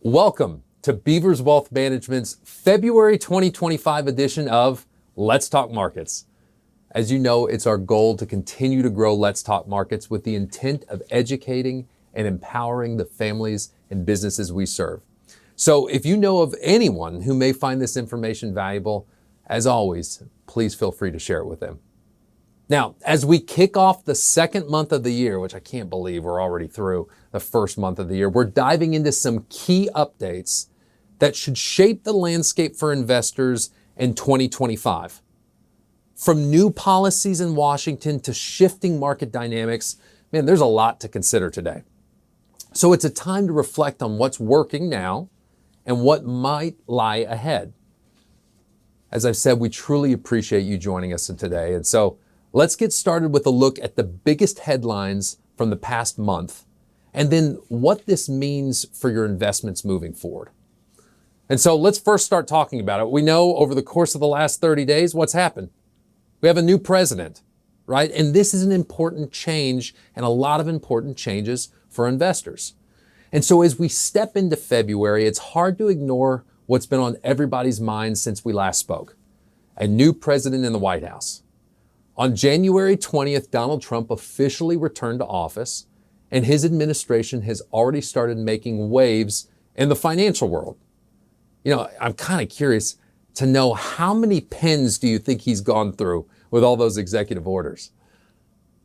Welcome to Beavers Wealth Management's February 2025 edition of Let's Talk Markets. As you know, it's our goal to continue to grow Let's Talk Markets with the intent of educating and empowering the families and businesses we serve. So if you know of anyone who may find this information valuable, as always, please feel free to share it with them. Now, as we kick off the second month of the year, which I can't believe we're already through the first month of the year, we're diving into some key updates that should shape the landscape for investors in 2025. From new policies in Washington to shifting market dynamics, man, there's a lot to consider today. So it's a time to reflect on what's working now and what might lie ahead. As I've said, we truly appreciate you joining us today. And so let's get started with a look at the biggest headlines from the past month, and then what this means for your investments moving forward. And so let's first start talking about it. We know over the course of the last 30 days, what's happened? We have a new president, right? And this is an important change and a lot of important changes for investors. And so as we step into February, it's hard to ignore what's been on everybody's minds since we last spoke. A new president in the White House. On January 20th, Donald Trump officially returned to office, and his administration has already started making waves in the financial world. You know, I'm kind of curious to know, how many pens do you think he's gone through with all those executive orders?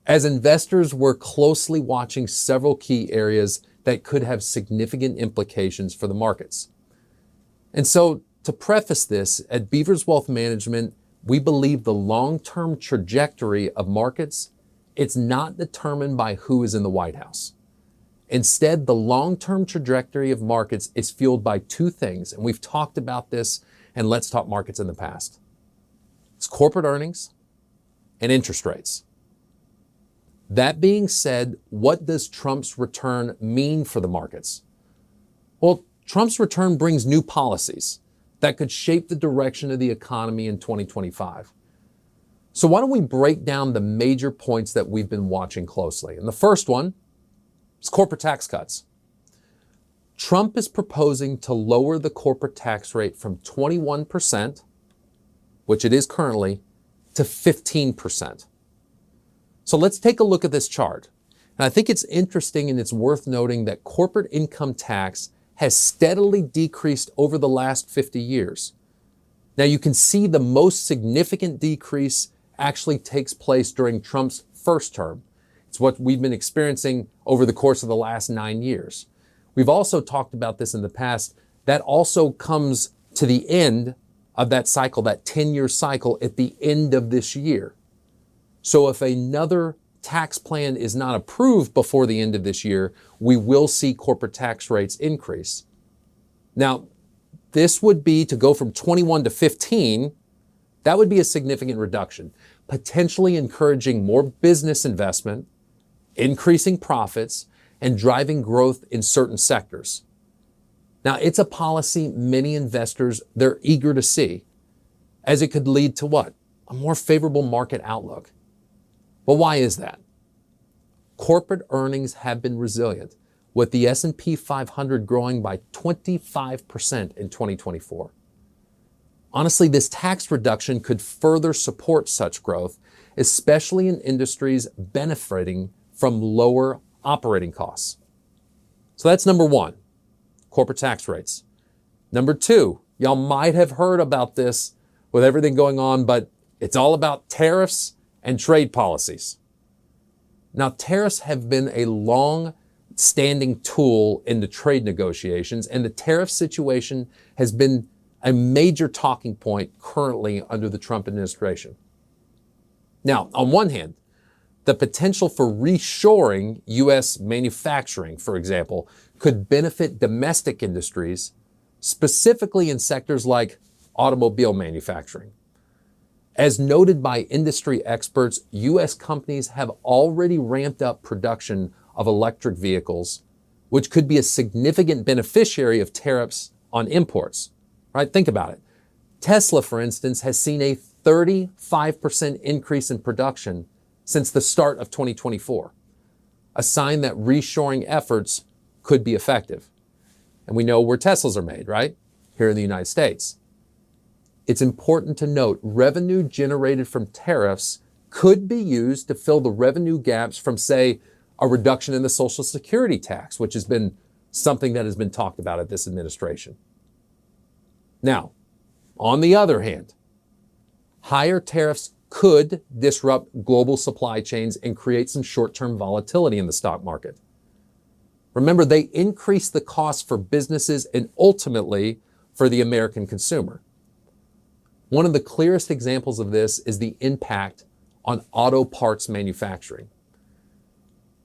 As investors, we're closely watching several key areas that could have significant implications for the markets. And so to preface this, at Beavers Wealth Management, we believe the long-term trajectory of markets, it's not determined by who is in the White House. Instead, the long-term trajectory of markets is fueled by two things, and we've talked about this in Let's Talk Markets in the past. It's corporate earnings and interest rates. That being said, what does Trump's return mean for the markets? Well, Trump's return brings new policies that could shape the direction of the economy in 2025. So why don't we break down the major points that we've been watching closely? And the first one is corporate tax cuts. Trump is proposing to lower the corporate tax rate from 21%, which it is currently, to 15%. So let's take a look at this chart. And I think it's interesting and it's worth noting that corporate income tax has steadily decreased over the last 50 years. Now you can see the most significant decrease actually takes place during Trump's first term. It's what we've been experiencing over the course of the last 9 years. We've also talked about this in the past. That also comes to the end of that cycle, that 10-year cycle at the end of this year. So if another tax plan is not approved before the end of this year, we will see corporate tax rates increase. Now, this would be to go from 21 to 15. That would be a significant reduction, potentially encouraging more business investment, increasing profits, and driving growth in certain sectors. Now, it's a policy many investors, they're eager to see, as it could lead to what? A more favorable market outlook. But why is that? Corporate earnings have been resilient, with the S&P 500 growing by 25% in 2024. Honestly, this tax reduction could further support such growth, especially in industries benefiting from lower operating costs. So that's number one, corporate tax rates. Number two, y'all might have heard about this with everything going on, but it's all about tariffs and trade policies. Now, tariffs have been a long-standing tool in the trade negotiations, and the tariff situation has been a major talking point currently under the Trump administration. Now, on one hand, the potential for reshoring U.S. manufacturing, for example, could benefit domestic industries, specifically in sectors like automobile manufacturing. As noted by industry experts, U.S. companies have already ramped up production of electric vehicles, which could be a significant beneficiary of tariffs on imports, right? Think about it. Tesla, for instance, has seen a 35% increase in production since the start of 2024, a sign that reshoring efforts could be effective. And we know where Teslas are made, right? Here in the United States. It's important to note revenue generated from tariffs could be used to fill the revenue gaps from, say, a reduction in the Social Security tax, which has been something that has been talked about at this administration. Now, on the other hand, higher tariffs could disrupt global supply chains and create some short-term volatility in the stock market. Remember, they increase the cost for businesses and ultimately for the American consumer. One of the clearest examples of this is the impact on auto parts manufacturing.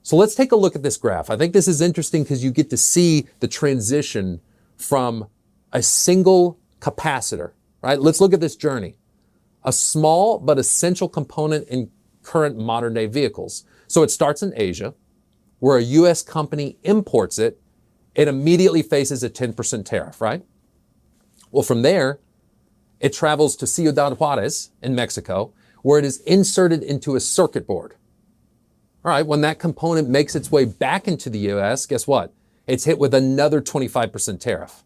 So let's take a look at this graph. I think this is interesting because you get to see the transition from a single capacitor, right? Let's look at this journey. A small but essential component in current modern day vehicles. So it starts in Asia, where a US company imports it, it immediately faces a 10% tariff, right? Well, from there, it travels to Ciudad Juarez in Mexico, where it is inserted into a circuit board. All right, when that component makes its way back into the US, guess what? It's hit with another 25% tariff.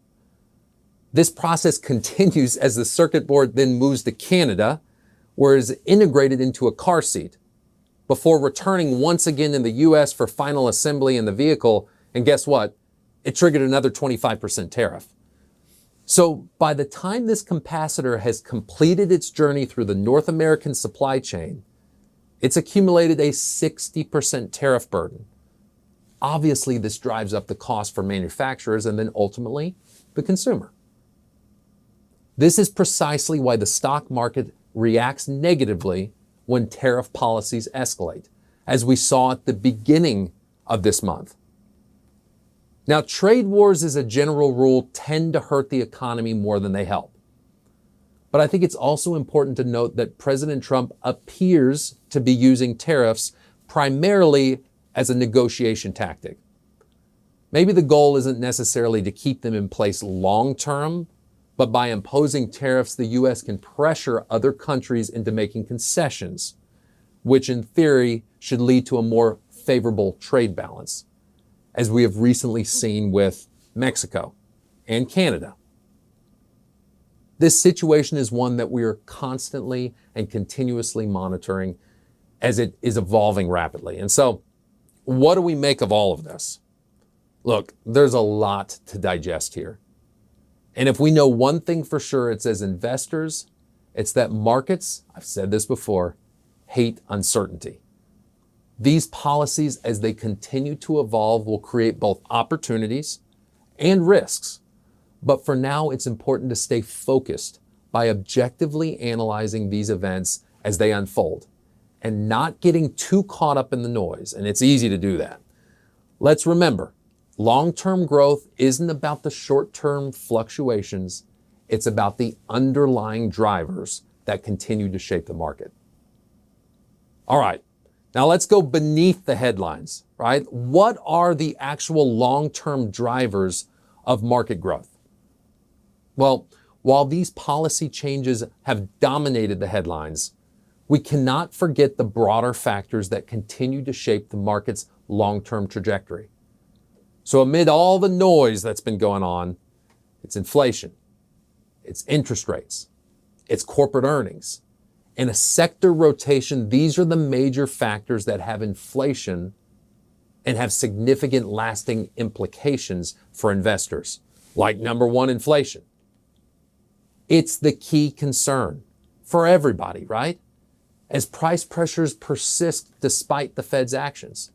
This process continues as the circuit board then moves to Canada, where it is integrated into a car seat, before returning once again in the US for final assembly in the vehicle. And guess what? It triggered another 25% tariff. So by the time this capacitor has completed its journey through the North American supply chain, it's accumulated a 60% tariff burden. Obviously, this drives up the cost for manufacturers and then ultimately the consumer. This is precisely why the stock market reacts negatively when tariff policies escalate, as we saw at the beginning of this month. Now, trade wars as a general rule tend to hurt the economy more than they help. But I think it's also important to note that President Trump appears to be using tariffs primarily as a negotiation tactic. Maybe the goal isn't necessarily to keep them in place long term, but by imposing tariffs, the US can pressure other countries into making concessions, which in theory should lead to a more favorable trade balance, as we have recently seen with Mexico and Canada. This situation is one that we are constantly and continuously monitoring as it is evolving rapidly. And so, what do we make of all of this? Look, there's a lot to digest here. And if we know one thing for sure, it's as investors, it's that markets, I've said this before, hate uncertainty. These policies, as they continue to evolve, will create both opportunities and risks. But for now, it's important to stay focused by objectively analyzing these events as they unfold and not getting too caught up in the noise. And it's easy to do that. Let's remember, long-term growth isn't about the short-term fluctuations. It's about the underlying drivers that continue to shape the market. All right. Now let's go beneath the headlines, right? What are the actual long-term drivers of market growth? Well, while these policy changes have dominated the headlines, we cannot forget the broader factors that continue to shape the market's long-term trajectory. So amid all the noise that's been going on, it's inflation, it's interest rates, it's corporate earnings, and a sector rotation. These are the major factors that have inflation and have significant lasting implications for investors. Like number one, inflation. It's the key concern for everybody, right? As price pressures persist despite the Fed's actions.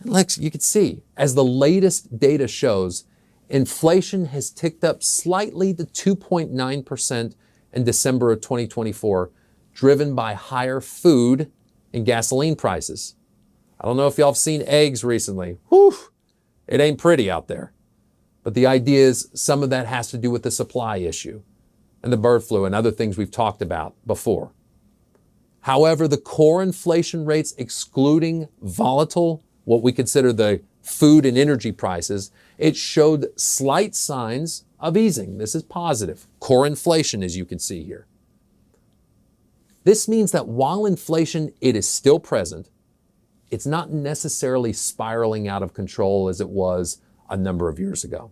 And like you can see, as the latest data shows, inflation has ticked up slightly to 2.9% in December of 2024, driven by higher food and gasoline prices. I don't know if y'all have seen eggs recently. Whew, it ain't pretty out there. But the idea is some of that has to do with the supply issue and the bird flu and other things we've talked about before. However, the core inflation rates, excluding volatile, what we consider the food and energy prices, it showed slight signs of easing. This is positive. Core inflation, as you can see here. This means that while inflation, it is still present, it's not necessarily spiraling out of control as it was a number of years ago.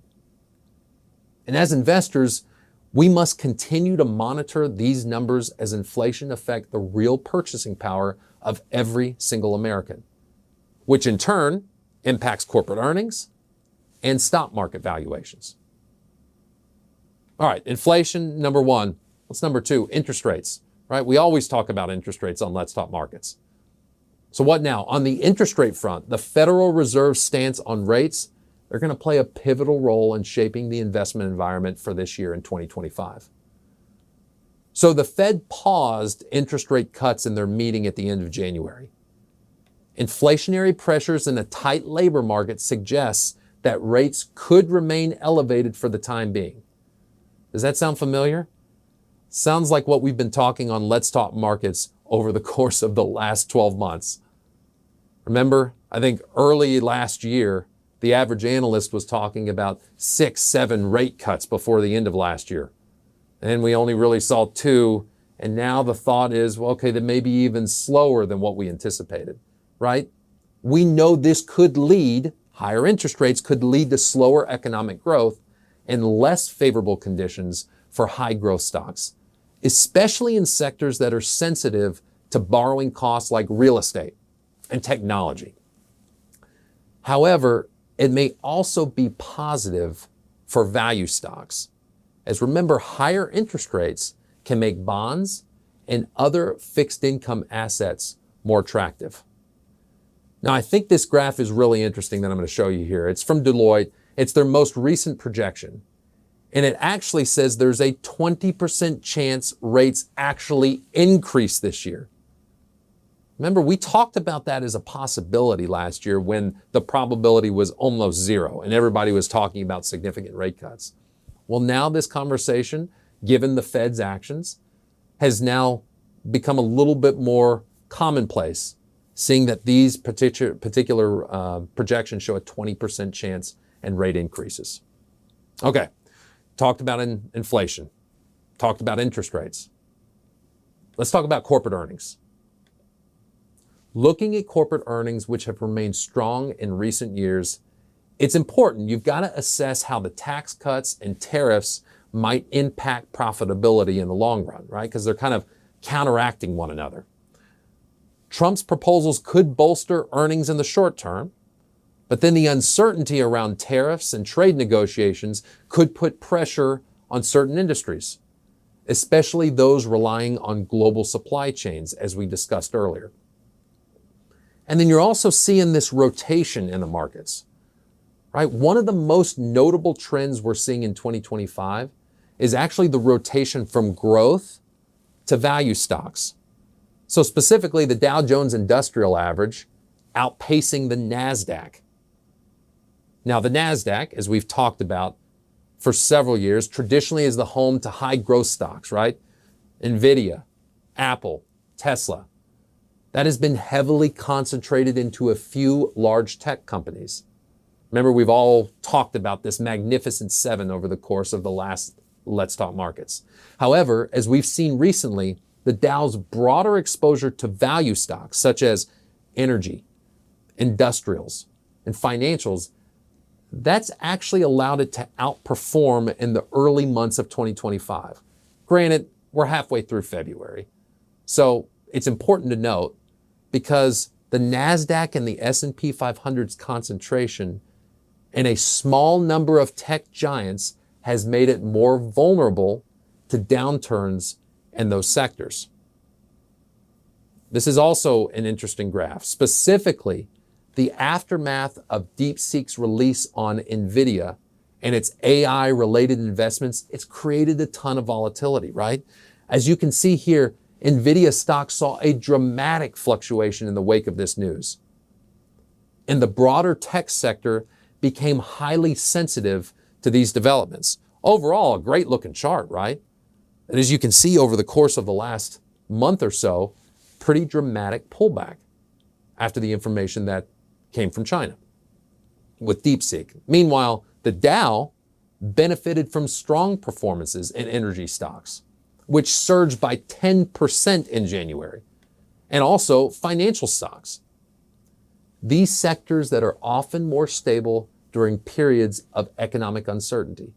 And as investors, we must continue to monitor these numbers as inflation affects the real purchasing power of every single American, which in turn impacts corporate earnings and stock market valuations. All right, inflation, number one. What's number two? Interest rates, right? We always talk about interest rates on Let's Talk Markets. So what now? On the interest rate front, the Federal Reserve's stance on rates, they're going to play a pivotal role in shaping the investment environment for this year in 2025. So the Fed paused interest rate cuts in their meeting at the end of January. Inflationary pressures in a tight labor market suggests that rates could remain elevated for the time being. Does that sound familiar? Sounds like what we've been talking on Let's Talk Markets over the course of the last 12 months. Remember, I think early last year, the average analyst was talking about 6, 7 rate cuts before the end of last year. And we only really saw 2. And now the thought is, well, okay, that may be even slower than what we anticipated, right? We know this could lead, higher interest rates could lead to slower economic growth and less favorable conditions for high growth stocks, especially in sectors that are sensitive to borrowing costs like real estate and technology. However, it may also be positive for value stocks, as remember, higher interest rates can make bonds and other fixed income assets more attractive. Now, I think this graph is really interesting that I'm going to show you here. It's from Deloitte. It's their most recent projection. And it actually says there's a 20% chance rates actually increase this year. Remember, we talked about that as a possibility last year when the probability was almost zero and everybody was talking about significant rate cuts. Well, now this conversation, given the Fed's actions, has now become a little bit more commonplace, seeing that these particular projections show a 20% chance and rate increases. Okay, talked about inflation, talked about interest rates. Let's talk about corporate earnings. Looking at corporate earnings, which have remained strong in recent years, it's important. You've got to assess how the tax cuts and tariffs might impact profitability in the long run, right? Because they're kind of counteracting one another. Trump's proposals could bolster earnings in the short term, but then the uncertainty around tariffs and trade negotiations could put pressure on certain industries, especially those relying on global supply chains, as we discussed earlier. And then you're also seeing this rotation in the markets, right? One of the most notable trends we're seeing in 2025 is actually the rotation from growth to value stocks. So specifically, the Dow Jones Industrial Average outpacing the NASDAQ. Now, the NASDAQ, as we've talked about for several years, traditionally is the home to high growth stocks, right? NVIDIA, Apple, Tesla. That has been heavily concentrated into a few large tech companies. Remember, we've all talked about this magnificent 7 over the course of the last Let's Talk Markets. However, as we've seen recently, the Dow's broader exposure to value stocks, such as energy, industrials, and financials, that's actually allowed it to outperform in the early months of 2025. Granted, we're halfway through February. So it's important to note because the NASDAQ and the S&P 500's concentration in a small number of tech giants has made it more vulnerable to downturns in those sectors. This is also an interesting graph. Specifically, the aftermath of DeepSeek's release on NVIDIA and its AI-related investments, it's created a ton of volatility, right? As you can see here, NVIDIA stock saw a dramatic fluctuation in the wake of this news. And the broader tech sector became highly sensitive to these developments. Overall, a great looking chart, right? And as you can see over the course of the last month or so, pretty dramatic pullback after the information that came from China with DeepSeek. Meanwhile, the Dow benefited from strong performances in energy stocks, which surged by 10% in January, and also financial stocks. These sectors that are often more stable during periods of economic uncertainty.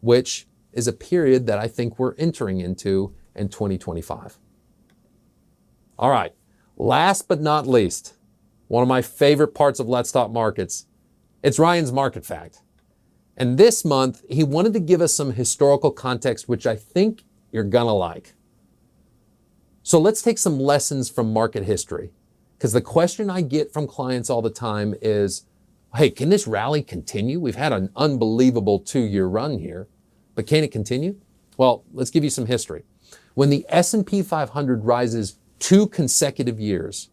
which is a period that I think we're entering into in 2025. All right, last but not least, one of my favorite parts of Let's Talk Markets, it's Ryan's Market Fact. And this month, he wanted to give us some historical context, which I think you're gonna like. So let's take some lessons from market history, because the question I get from clients all the time is, hey, can this rally continue? We've had an unbelievable 2-year run here, but can it continue? Well, let's give you some history. When the S&P 500 rises 2 consecutive years,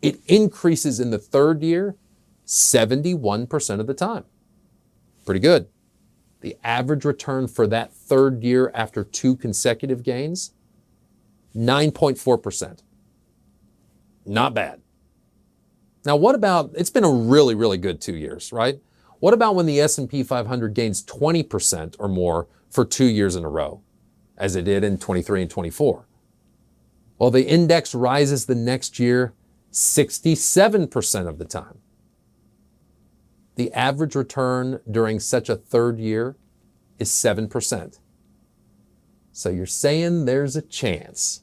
it increases in the third year 71% of the time. Pretty good. The average return for that third year after 2 consecutive gains, 9.4%. Not bad. Now, what about, it's been a really, really good 2 years, right? What about when the S&P 500 gains 20% or more for 2 years in a row, as it did in 23 and 24? Well, the index rises the next year 67% of the time. The average return during such a third year is 7%. So you're saying there's a chance.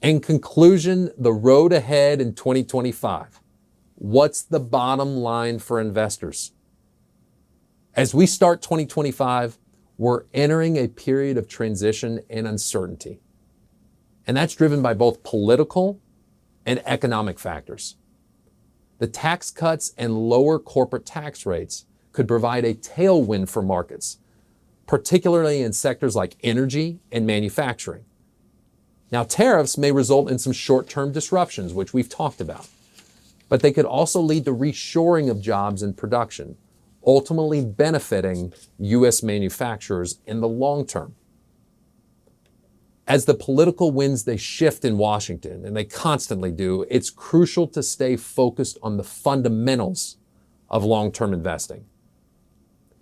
In conclusion, the road ahead in 2025. What's the bottom line for investors? As we start 2025, we're entering a period of transition and uncertainty. And that's driven by both political and economic factors. The tax cuts and lower corporate tax rates could provide a tailwind for markets, particularly in sectors like energy and manufacturing. Now, tariffs may result in some short-term disruptions, which we've talked about, but they could also lead to reshoring of jobs and production, ultimately benefiting U.S. manufacturers in the long term. As the political winds, they shift in Washington, and they constantly do, it's crucial to stay focused on the fundamentals of long-term investing.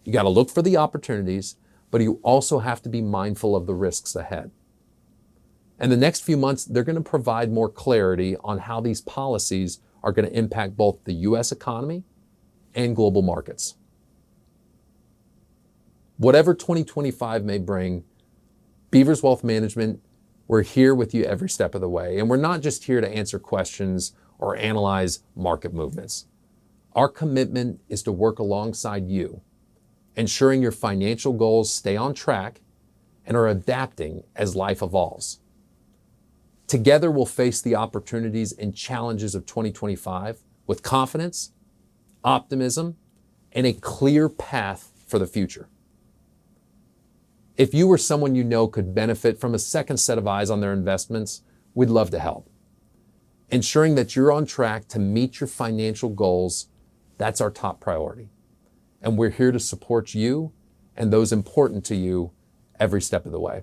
You got to look for the opportunities, but you also have to be mindful of the risks ahead. And the next few months, they're going to provide more clarity on how these policies are going to impact both the U.S. economy and global markets. Whatever 2025 may bring, Beavers Wealth Management, we're here with you every step of the way. And we're not just here to answer questions or analyze market movements. Our commitment is to work alongside you, ensuring your financial goals stay on track and are adapting as life evolves. Together, we'll face the opportunities and challenges of 2025 with confidence, optimism, and a clear path for the future. If you or someone you know could benefit from a second set of eyes on their investments, we'd love to help. Ensuring that you're on track to meet your financial goals, that's our top priority. And we're here to support you and those important to you every step of the way.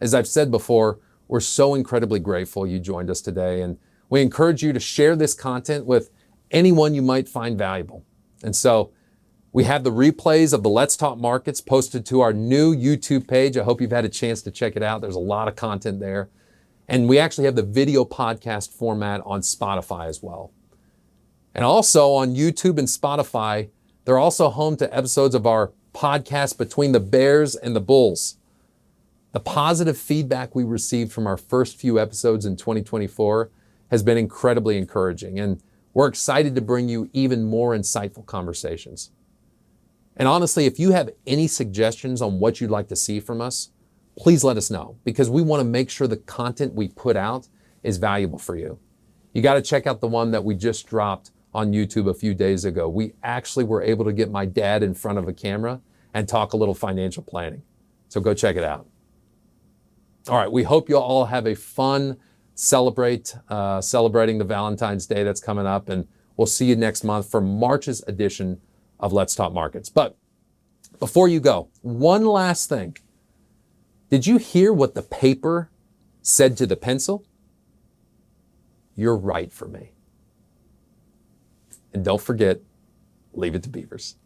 As I've said before, we're so incredibly grateful you joined us today, and we encourage you to share this content with anyone you might find valuable. And so, we have the replays of the Let's Talk Markets posted to our new YouTube page. I hope you've had a chance to check it out. There's a lot of content there. And we actually have the video podcast format on Spotify as well. And also on YouTube and Spotify, they're also home to episodes of our podcast Between the Bears and the Bulls. The positive feedback we received from our first few episodes in 2024 has been incredibly encouraging, and we're excited to bring you even more insightful conversations. And honestly, if you have any suggestions on what you'd like to see from us, please let us know, because we want to make sure the content we put out is valuable for you. You got to check out the one that we just dropped on YouTube a few days ago. We actually were able to get my dad in front of a camera and talk a little financial planning. So go check it out. All right, we hope you'll all have a fun celebrating the Valentine's Day that's coming up, and we'll see you next month for March's edition of Let's Talk Markets. But before you go, one last thing. Did you hear what the paper said to the pencil? You're right for me. And don't forget, leave it to Beavers.